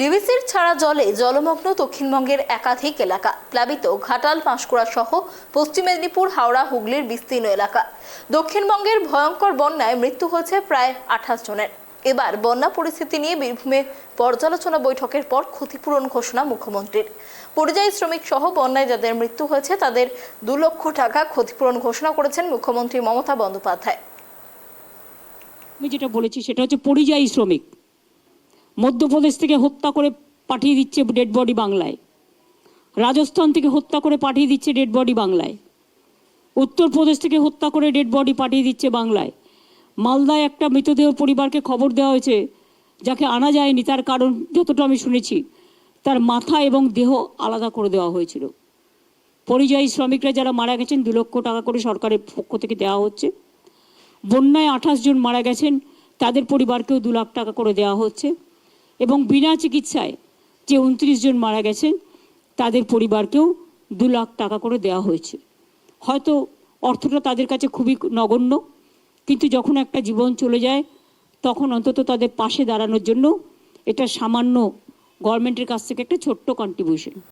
ডিভিসির ছাড়া জলে জলমগ্ন দক্ষিণবঙ্গের একাধিক এলাকা প্লাবিত। ঘাটাল, পাঁশকুড়া সহ পশ্চিম মেদিনীপুর, হাওড়া, হুগলির বিস্তীর্ণ এলাকা। দক্ষিণবঙ্গের ভয়ঙ্কর বন্যায় মৃত্যু হয়েছে প্রায় 28 জনের। এবার বন্যা পরিস্থিতি নিয়ে বীরভূমে পর্যালোচনা বৈঠকের পর ক্ষতিপূরণ ঘোষণা মুখ্যমন্ত্রীর। পরিযায়ী শ্রমিক সহ বন্যায় যাদের মৃত্যু হয়েছে তাদের 2 লক্ষ টাকা ক্ষতিপূরণ ঘোষণা করেছেন মুখ্যমন্ত্রী মমতা বন্দ্যোপাধ্যায়। আমি যেটা বলেছি সেটা হচ্ছে পরিযায়ী শ্রমিক মধ্যপ্রদেশ থেকে হত্যা করে পাঠিয়ে দিচ্ছে ডেড বডি বাংলায়, রাজস্থান থেকে হত্যা করে পাঠিয়ে দিচ্ছে ডেড বডি বাংলায়, উত্তরপ্রদেশ থেকে হত্যা করে ডেড বডি পাঠিয়ে দিচ্ছে বাংলায়। মালদায় একটা মৃতদেহ পরিবারকে খবর দেওয়া হয়েছে, যাকে আনা যায়নি, তার কারণ যতটা আমি শুনেছি তার মাথা এবং দেহ আলাদা করে দেওয়া হয়েছিল। পরিযায়ী শ্রমিকরা যারা মারা গেছেন 2 লক্ষ টাকা করে সরকারের পক্ষ থেকে দেওয়া হচ্ছে। বন্যায় 28 জন মারা গেছেন, তাদের পরিবারকেও 2 লাখ টাকা করে দেওয়া হচ্ছে। এবং বিনা চিকিৎসায় যে 29 জন মারা গেছেন তাদের পরিবারকেও 2 লাখ টাকা করে দেওয়া হয়েছে। হয়তো অর্থটা তাদের কাছে খুবই নগণ্য, কিন্তু যখন একটা জীবন চলে যায় তখন অন্তত তাদের পাশে দাঁড়ানোর জন্য এটা সামান্য গভর্নমেন্টের কাছ থেকে একটা ছোট্ট কন্ট্রিবিউশন।